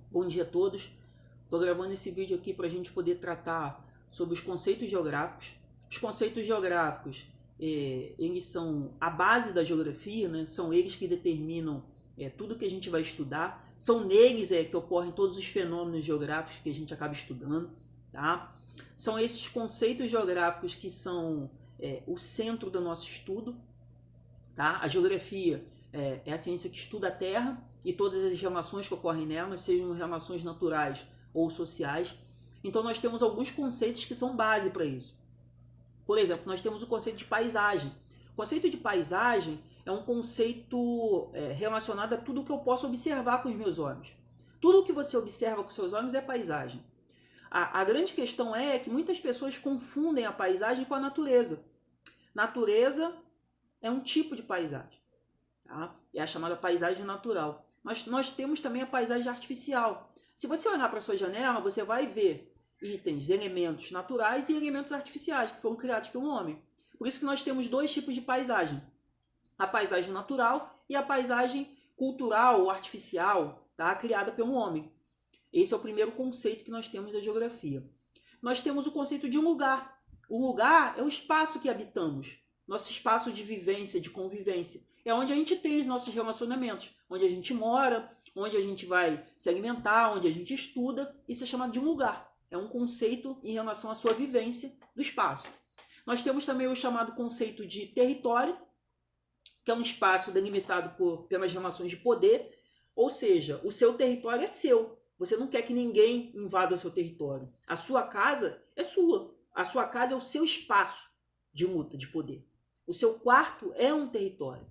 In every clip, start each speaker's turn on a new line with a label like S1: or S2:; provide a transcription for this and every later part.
S1: Bom dia a todos. Estou gravando esse vídeo aqui para a gente poder tratar sobre os conceitos geográficos. Os conceitos geográficos, eles são a base da geografia, né? São eles que determinam tudo que a gente vai estudar. São neles que ocorrem todos os fenômenos geográficos que a gente acaba estudando. Tá? São esses conceitos geográficos que são o centro do nosso estudo. Tá? A geografia é a ciência que estuda a Terra e todas as relações que ocorrem nela, sejam relações naturais ou sociais. Então nós temos alguns conceitos que são base para isso. Por exemplo, nós temos o conceito de paisagem. O conceito de paisagem é um conceito relacionado a tudo que eu posso observar com os meus olhos. Tudo que você observa com seus olhos é paisagem. A grande questão é que muitas pessoas confundem a paisagem com a natureza. Natureza é um tipo de paisagem. Tá? É a chamada paisagem natural. Mas nós temos também a paisagem artificial. Se você olhar para a sua janela, você vai ver itens, elementos naturais e elementos artificiais que foram criados pelo homem. Por isso que nós temos dois tipos de paisagem. A paisagem natural e a paisagem cultural ou artificial, tá? Criada pelo homem. Esse é o primeiro conceito que nós temos da geografia. Nós temos o conceito de um lugar. O lugar é o espaço que habitamos. Nosso espaço de vivência, de convivência. É onde a gente tem os nossos relacionamentos. Onde a gente mora, onde a gente vai se alimentar, onde a gente estuda. Isso é chamado de um lugar. É um conceito em relação à sua vivência do espaço. Nós temos também o chamado conceito de território, que é um espaço delimitado pelas relações de poder. Ou seja, o seu território é seu. Você não quer que ninguém invada o seu território. A sua casa é sua. A sua casa é o seu espaço de luta, de poder. O seu quarto é um território.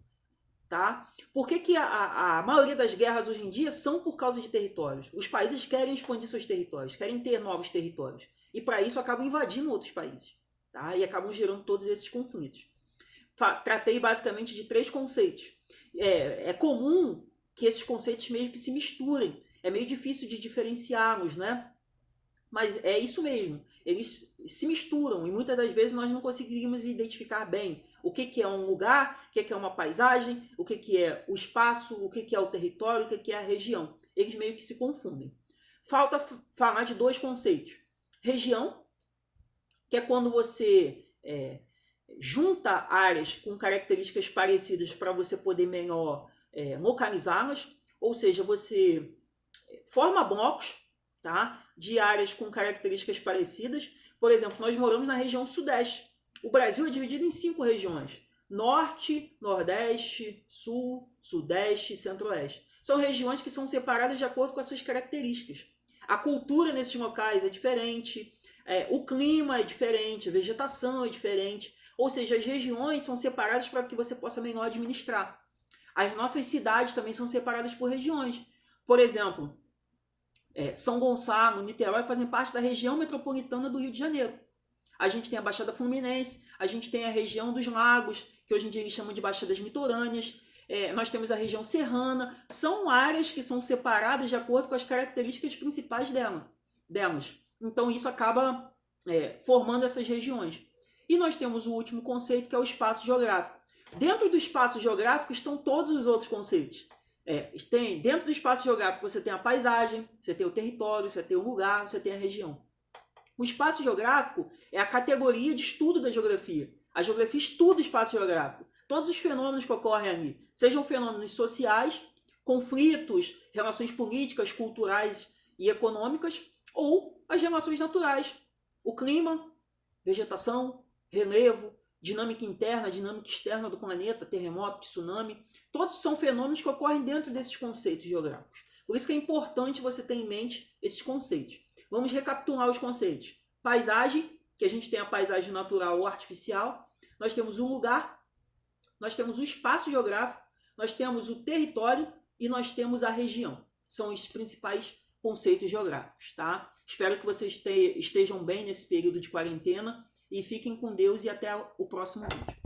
S1: Tá? Por que a maioria das guerras hoje em dia são por causa de territórios? Os países querem expandir seus territórios, querem ter novos territórios. E para isso acabam invadindo outros países. Tá? E acabam gerando todos esses conflitos. Tratei basicamente de 3 conceitos. É comum que esses conceitos meio que se misturem. É meio difícil de diferenciá-los, né? Mas é isso mesmo. Eles se misturam e muitas das vezes nós não conseguimos identificar bem o que é um lugar, o que é uma paisagem, o que é o espaço, o que é o território, o que é a região. Eles meio que se confundem. Falta falar de 2 conceitos. Região, que é quando você junta áreas com características parecidas para você poder melhor localizá-las. Ou seja, você forma blocos, tá? De áreas com características parecidas. Por exemplo, nós moramos na região sudeste. O Brasil é dividido em 5 regiões. Norte, Nordeste, Sul, Sudeste e Centro-Oeste. São regiões que são separadas de acordo com as suas características. A cultura nesses locais é diferente, o clima é diferente, a vegetação é diferente. Ou seja, as regiões são separadas para que você possa melhor administrar. As nossas cidades também são separadas por regiões. Por exemplo, São Gonçalo, Niterói fazem parte da região metropolitana do Rio de Janeiro. A gente tem a Baixada Fluminense, a gente tem a região dos lagos, que hoje em dia eles chamam de baixadas litorâneas, nós temos a região serrana. São áreas que são separadas de acordo com as características principais delas. Então isso acaba formando essas regiões. E nós temos o último conceito, que é o espaço geográfico. Dentro do espaço geográfico estão todos os outros conceitos. Dentro do espaço geográfico você tem a paisagem, você tem o território, você tem o lugar, você tem a região. O espaço geográfico é a categoria de estudo da geografia. A geografia estuda o espaço geográfico. Todos os fenômenos que ocorrem ali, sejam fenômenos sociais, conflitos, relações políticas, culturais e econômicas, ou as relações naturais. O clima, vegetação, relevo, dinâmica interna, dinâmica externa do planeta, terremoto, tsunami, todos são fenômenos que ocorrem dentro desses conceitos geográficos. Por isso que é importante você ter em mente esses conceitos. Vamos recapitular os conceitos. Paisagem, que a gente tem a paisagem natural ou artificial. Nós temos o lugar, nós temos o espaço geográfico, nós temos o território e nós temos a região. São os principais conceitos geográficos, tá? Espero que vocês estejam bem nesse período de quarentena e fiquem com Deus e até o próximo vídeo.